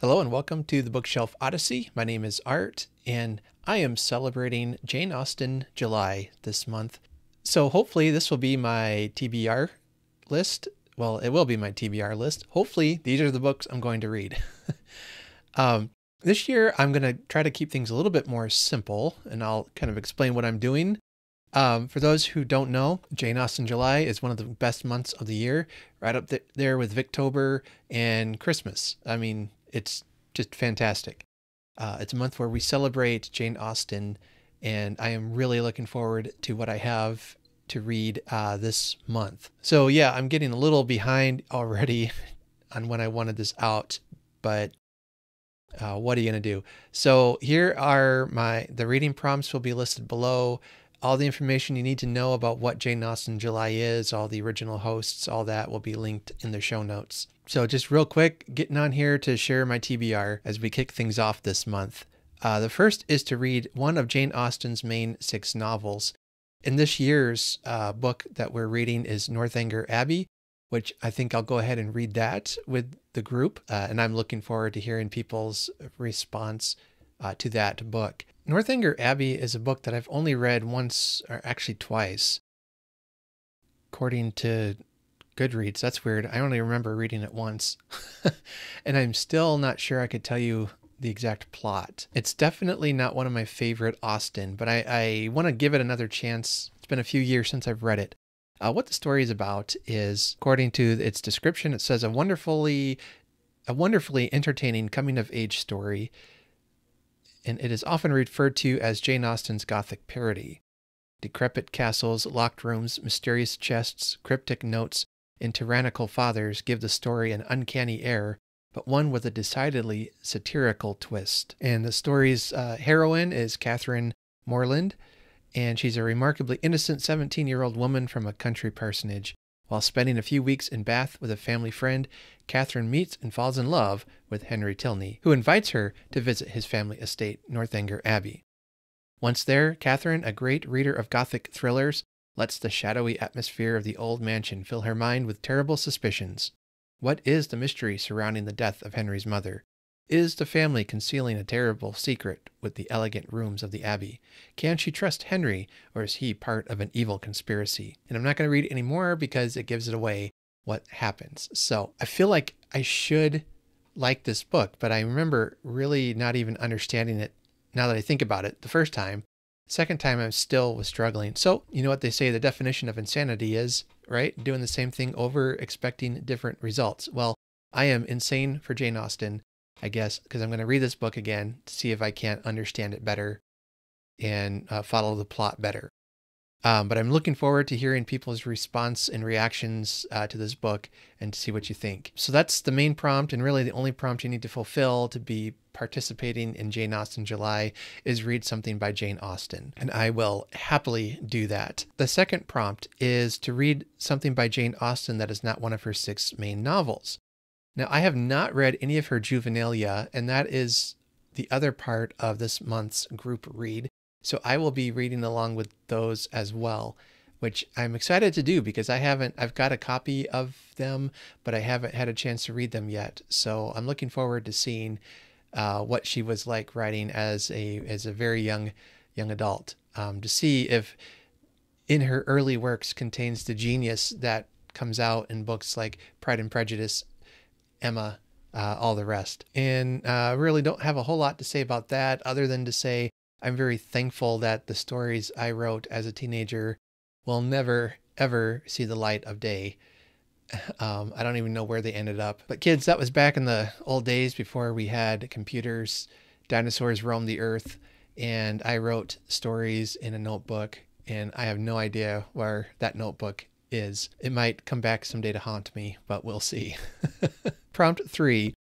Hello and welcome to the Bookshelf Odyssey. My name is Art and I am celebrating Jane Austen July this month. So hopefully this will be my TBR list. Well, it will be my TBR list. Hopefully these are the books I'm going to read. This year I'm going to try to keep things a little bit more simple and I'll kind of explain what I'm doing. For those who don't know, Jane Austen July is one of the best months of the year, right up there with Victober and Christmas. I mean, it's just fantastic. It's a month where we celebrate Jane Austen, and I am really looking forward to what I have to read this month. So yeah, I'm getting a little behind already on when I wanted this out, but what are you going to do? So here are the reading prompts will be listed below. All the information you need to know about what Jane Austen July is, all the original hosts, all that will be linked in the show notes. So just real quick, getting on here to share my TBR as we kick things off this month. The first is to read one of Jane Austen's main 6 novels. In this year's book that we're reading is Northanger Abbey, which I think I'll go ahead and read that with the group. And I'm looking forward to hearing people's response to that book. Northanger Abbey is a book that I've only read once, or actually twice, according to Goodreads. That's weird. I only remember reading it once. And I'm still not sure I could tell you the exact plot. It's definitely not one of my favorite Austen, but I want to give it another chance. It's been a few years since I've read it. What the story is about is, according to its description, it says a wonderfully entertaining coming-of-age story, and it is often referred to as Jane Austen's Gothic parody. Decrepit castles, locked rooms, mysterious chests, cryptic notes, and tyrannical fathers give the story an uncanny air, but one with a decidedly satirical twist. And the story's heroine is Catherine Morland, and she's a remarkably innocent 17-year-old woman from a country parsonage. While spending a few weeks in Bath with a family friend, Catherine meets and falls in love with Henry Tilney, who invites her to visit his family estate, Northanger Abbey. Once there, Catherine, a great reader of Gothic thrillers, lets the shadowy atmosphere of the old mansion fill her mind with terrible suspicions. What is the mystery surrounding the death of Henry's mother? Is the family concealing a terrible secret with the elegant rooms of the Abbey? Can she trust Henry, or is he part of an evil conspiracy? And I'm not going to read any more because it gives it away what happens. So I feel like I should like this book, but I remember really not even understanding it now that I think about it the first time. Second time I still was struggling. So you know what they say the definition of insanity is, right? Doing the same thing over, expecting different results. Well, I am insane for Jane Austen, I guess, because I'm going to read this book again to see if I can't understand it better and follow the plot better. But I'm looking forward to hearing people's response and reactions to this book and to see what you think. So that's the main prompt, and really the only prompt you need to fulfill to be participating in Jane Austen July is read something by Jane Austen, and I will happily do that. The second prompt is to read something by Jane Austen that is not one of her 6 main novels. Now, I have not read any of her Juvenilia, and that is the other part of this month's group read. So I will be reading along with those as well, which I'm excited to do because I've got a copy of them, but I haven't had a chance to read them yet. So I'm looking forward to seeing what she was like writing as a very young adult, to see if in her early works contains the genius that comes out in books like Pride and Prejudice, Emma, all the rest. And really don't have a whole lot to say about that other than to say I'm very thankful that the stories I wrote as a teenager will never, ever see the light of day. I don't even know where they ended up. But kids, that was back in the old days before we had computers. Dinosaurs roamed the earth, and I wrote stories in a notebook, and I have no idea where that notebook is. It might come back someday to haunt me, but we'll see. Prompt 3,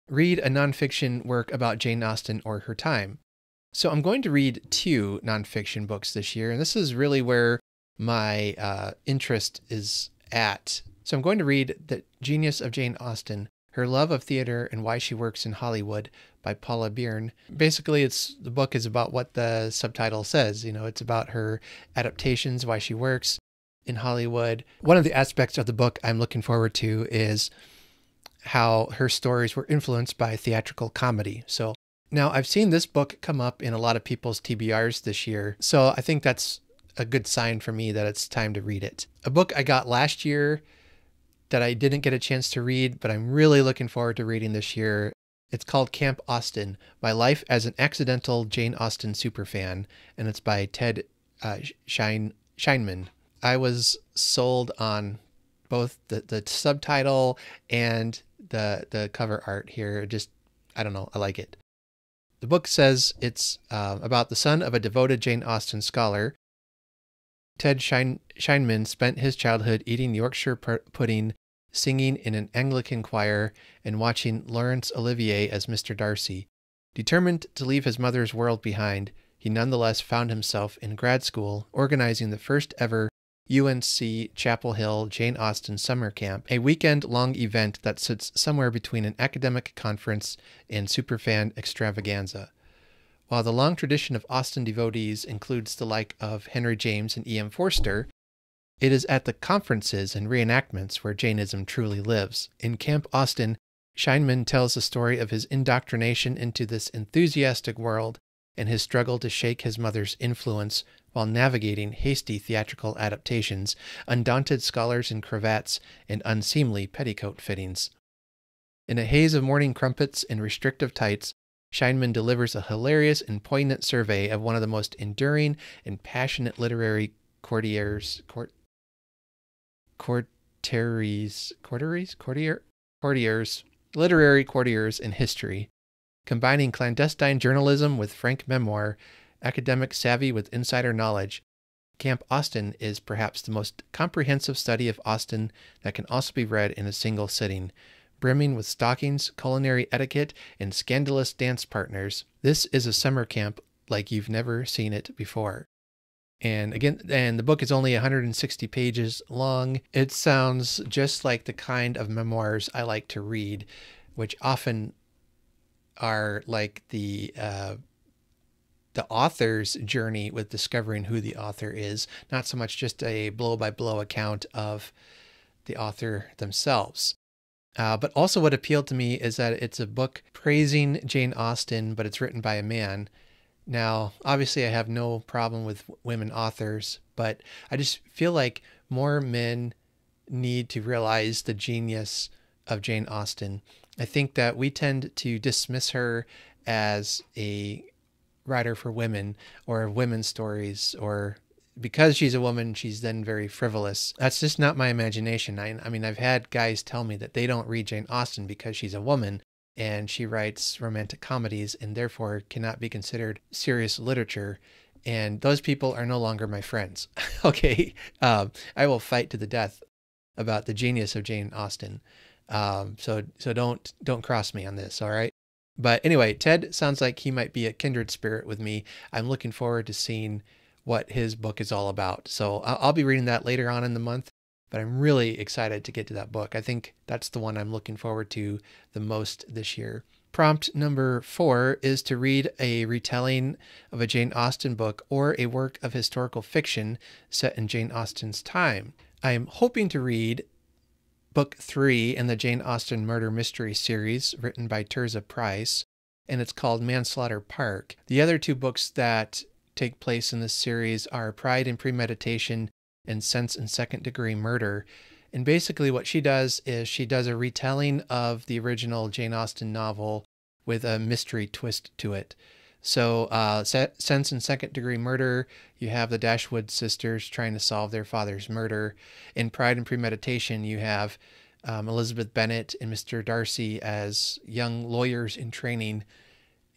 read a nonfiction work about Jane Austen or her time. So I'm going to read 2 nonfiction books this year, and this is really where my interest is at. So I'm going to read The Genius of Jane Austen, Her Love of Theater and Why She Works in Hollywood by Paula Byrne. Basically, the book is about what the subtitle says. You know, it's about her adaptations, why she works in Hollywood. One of the aspects of the book I'm looking forward to is how her stories were influenced by theatrical comedy. So now I've seen this book come up in a lot of people's TBRs this year. So I think that's a good sign for me that it's time to read it. A book I got last year that I didn't get a chance to read, but I'm really looking forward to reading this year. It's called Camp Austen, My Life as an Accidental Jane Austen Superfan, and it's by Ted Scheinman. I was sold on both the subtitle and the cover art here. Just, I don't know, I like it. The book says it's about the son of a devoted Jane Austen scholar. Ted Scheinman spent his childhood eating Yorkshire pudding, singing in an Anglican choir, and watching Laurence Olivier as Mr. Darcy. Determined to leave his mother's world behind, he nonetheless found himself in grad school organizing the first ever UNC Chapel Hill Jane Austen summer camp, a weekend-long event that sits somewhere between an academic conference and superfan extravaganza. While the long tradition of Austen devotees includes the like of Henry James and E.M. Forster, it is at the conferences and reenactments where Jainism truly lives. In Camp Austen, Scheinman tells the story of his indoctrination into this enthusiastic world and his struggle to shake his mother's influence while navigating hasty theatrical adaptations, undaunted scholars in cravats, and unseemly petticoat fittings. In a haze of morning crumpets and restrictive tights, Scheinman delivers a hilarious and poignant survey of one of the most enduring and passionate literary courtiers in history, combining clandestine journalism with frank memoir, academic savvy with insider knowledge. Camp Austen is perhaps the most comprehensive study of Austen that can also be read in a single sitting. Brimming with stockings, culinary etiquette, and scandalous dance partners, this is a summer camp like you've never seen it before. And the book is only 160 pages long. It sounds just like the kind of memoirs I like to read, which often are like the author's journey with discovering who the author is, not so much just a blow-by-blow account of the author themselves. But also what appealed to me is that it's a book praising Jane Austen, but it's written by a man. Now, obviously, I have no problem with women authors, but I just feel like more men need to realize the genius of Jane Austen. I think that we tend to dismiss her as a writer for women or women's stories, or because she's a woman, she's then very frivolous. That's just not my imagination. I mean, I've had guys tell me that they don't read Jane Austen because she's a woman and she writes romantic comedies and therefore cannot be considered serious literature. And those people are no longer my friends. Okay. I will fight to the death about the genius of Jane Austen. So don't cross me on this. All right. But anyway, Ted sounds like he might be a kindred spirit with me. I'm looking forward to seeing what his book is all about. So I'll be reading that later on in the month, but I'm really excited to get to that book. I think that's the one I'm looking forward to the most this year. Prompt number 4 is to read a retelling of a Jane Austen book or a work of historical fiction set in Jane Austen's time. I am hoping to read Book 3 in the Jane Austen murder mystery series written by Tirzah Price, and it's called Manslaughter Park. The other 2 books that take place in this series are Pride and Premeditation and Sense and Second Degree Murder. And basically what she does is she does a retelling of the original Jane Austen novel with a mystery twist to it. So Sense and Second Degree Murder, you have the Dashwood sisters trying to solve their father's murder. In Pride and Premeditation, you have Elizabeth Bennet and Mr. Darcy as young lawyers in training,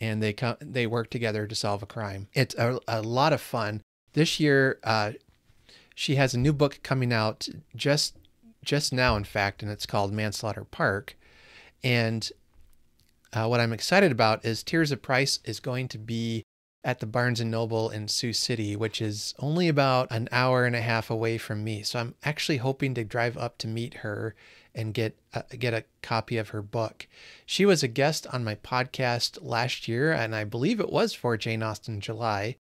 and they work together to solve a crime. It's a lot of fun. This year, she has a new book coming out just now, in fact, and it's called Manslaughter Park. And what I'm excited about is Tirzah Price is going to be at the Barnes & Noble in Sioux City, which is only about an hour and a half away from me. So I'm actually hoping to drive up to meet her and get a copy of her book. She was a guest on my podcast last year, and I believe it was for Jane Austen July.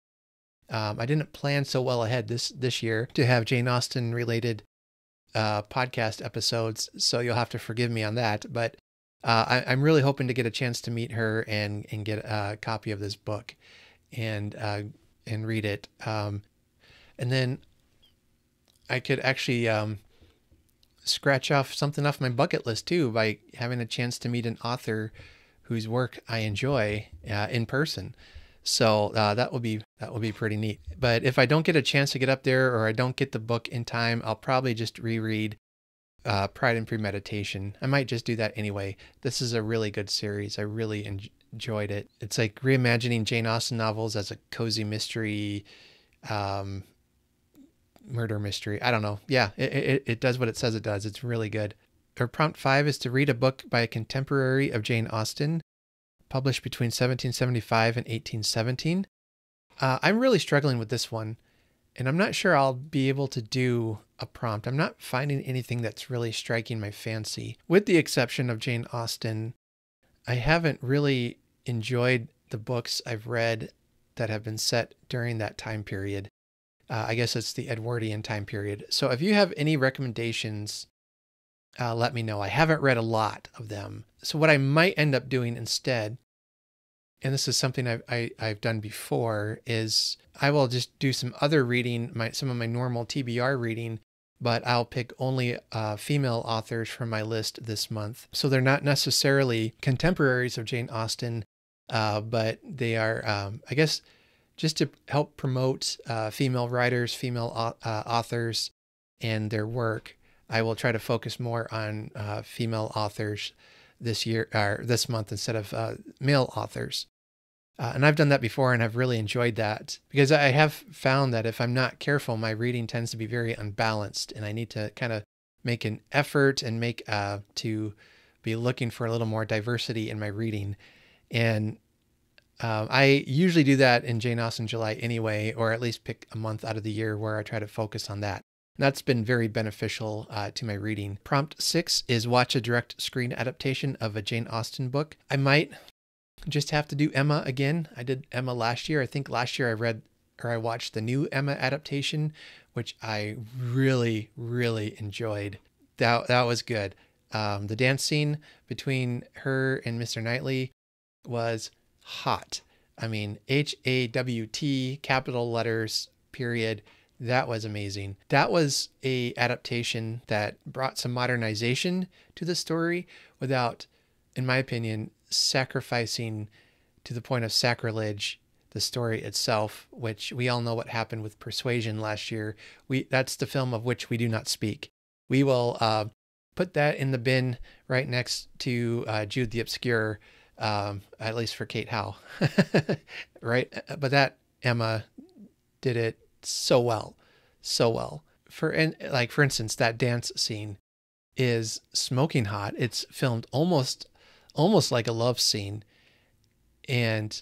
I didn't plan so well ahead this year to have Jane Austen related podcast episodes, so you'll have to forgive me on that. But I'm really hoping to get a chance to meet her and get a copy of this book and read it. And then I could actually scratch off something off my bucket list too by having a chance to meet an author whose work I enjoy in person. So that will be pretty neat. But if I don't get a chance to get up there, or I don't get the book in time, I'll probably just reread Pride and Premeditation. I might just do that anyway. This is a really good series. I really enjoyed it. It's like reimagining Jane Austen novels as a cozy mystery, murder mystery. I don't know. Yeah, it does what it says it does. It's really good. Or prompt 5 is to read a book by a contemporary of Jane Austen, published between 1775 and 1817. I'm really struggling with this one, and I'm not sure I'll be able to do a prompt. I'm not finding anything that's really striking my fancy. With the exception of Jane Austen, I haven't really enjoyed the books I've read that have been set during that time period. I guess it's the Edwardian time period. So if you have any recommendations, let me know. I haven't read a lot of them. So what I might end up doing instead, and this is something I've done before, is I will just do some other reading, some of my normal TBR reading, but I'll pick only female authors from my list this month. So they're not necessarily contemporaries of Jane Austen, but they are, I guess, just to help promote female writers, female authors, and their work. I will try to focus more on female authors this year, or this month, instead of male authors. And I've done that before, and I've really enjoyed that, because I have found that if I'm not careful, my reading tends to be very unbalanced, and I need to kind of make an effort and make to be looking for a little more diversity in my reading. And I usually do that in Jane Austen July anyway, or at least pick a month out of the year where I try to focus on that. And that's been very beneficial to my reading. Prompt 6 is watch a direct screen adaptation of a Jane Austen book. I might just have to do Emma again. I did Emma last year. I think last year I watched the new Emma adaptation, which I really, really enjoyed. That was good. The dance scene between her and Mr. Knightley was hot. I mean, HAWT, capital letters, period. That was amazing. That was a adaptation that brought some modernization to the story without, in my opinion, sacrificing to the point of sacrilege the story itself, which we all know what happened with Persuasion last year. That's the film of which we do not speak. We will put that in the bin right next to Jude the Obscure, at least for Kate Howe, right? But that Emma did it so well. For instance, that dance scene is smoking hot. It's filmed almost like a love scene, and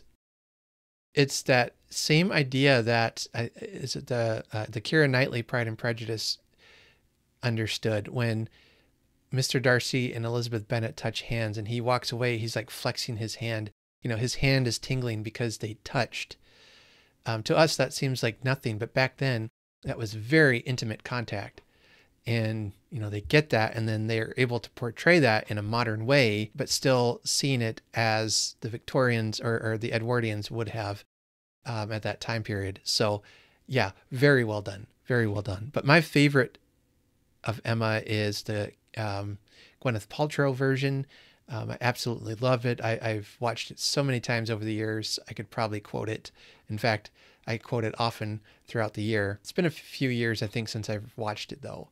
it's that same idea that is it the Keira Knightley Pride and Prejudice understood when Mr. Darcy and Elizabeth Bennet touch hands and he walks away. He's like flexing his hand. You know, his hand is tingling because they touched. To us, that seems like nothing, but back then, that was very intimate contact. And, you know, they get that, and then they're able to portray that in a modern way, but still seeing it as the Victorians or the Edwardians would have at that time period. So, yeah, very well done. Very well done. But my favorite of Emma is the Gwyneth Paltrow version. I absolutely love it. I've watched it so many times over the years. I could probably quote it. In fact, I quote it often throughout the year. It's been a few years, I think, since I've watched it, though.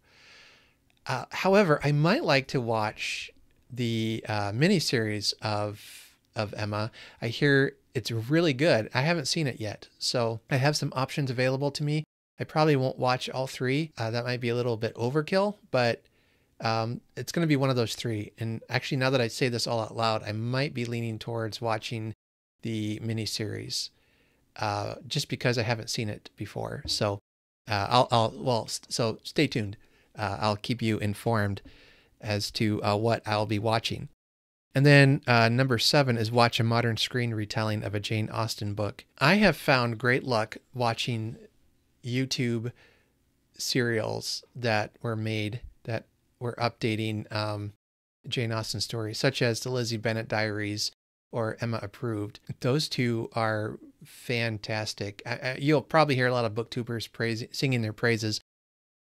However, I might like to watch the miniseries of Emma. I hear it's really good. I haven't seen it yet, so I have some options available to me. I probably won't watch all three. That might be a little bit overkill, but it's going to be one of those three. And actually, now that I say this all out loud, I might be leaning towards watching the miniseries, just because I haven't seen it before. So so stay tuned. I'll keep you informed as to what I'll be watching. And then number 7 is watch a modern screen retelling of a Jane Austen book. I have found great luck watching YouTube serials that were made that were updating Jane Austen stories, such as the Lizzie Bennet Diaries or Emma Approved. Those two are fantastic. You'll probably hear a lot of booktubers singing their praises.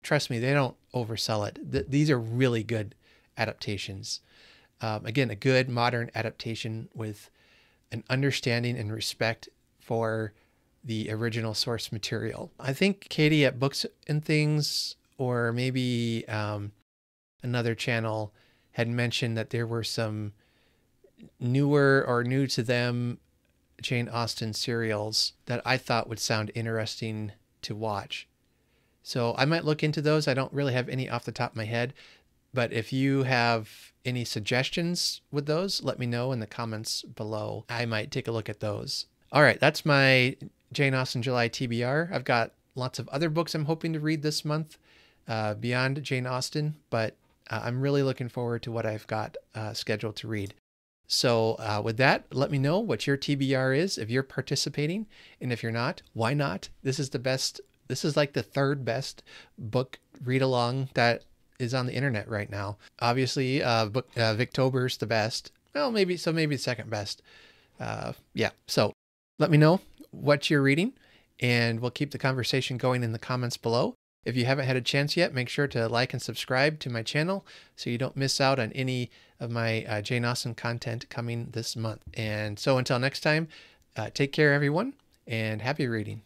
Trust me, they don't oversell it. These are really good adaptations. Again, a good modern adaptation with an understanding and respect for the original source material. I think Katie at Books and Things, or maybe another channel, had mentioned that there were some newer or new to them Jane Austen serials that I thought would sound interesting to watch. So I might look into those. I don't really have any off the top of my head, but if you have any suggestions with those, let me know in the comments below. I might take a look at those. All right, that's my Jane Austen July TBR. I've got lots of other books I'm hoping to read this month beyond Jane Austen, but I'm really looking forward to what I've got scheduled to read. So with that, let me know what your TBR is, if you're participating, and if you're not, why not? This is the best. This is like the third best book read along that is on the internet right now. Obviously, Victober's the best. Well, maybe second best. Yeah. So let me know what you're reading, and we'll keep the conversation going in the comments below. If you haven't had a chance yet, make sure to like and subscribe to my channel so you don't miss out on any of my Jane Austen content coming this month. And so until next time, take care, everyone, and happy reading.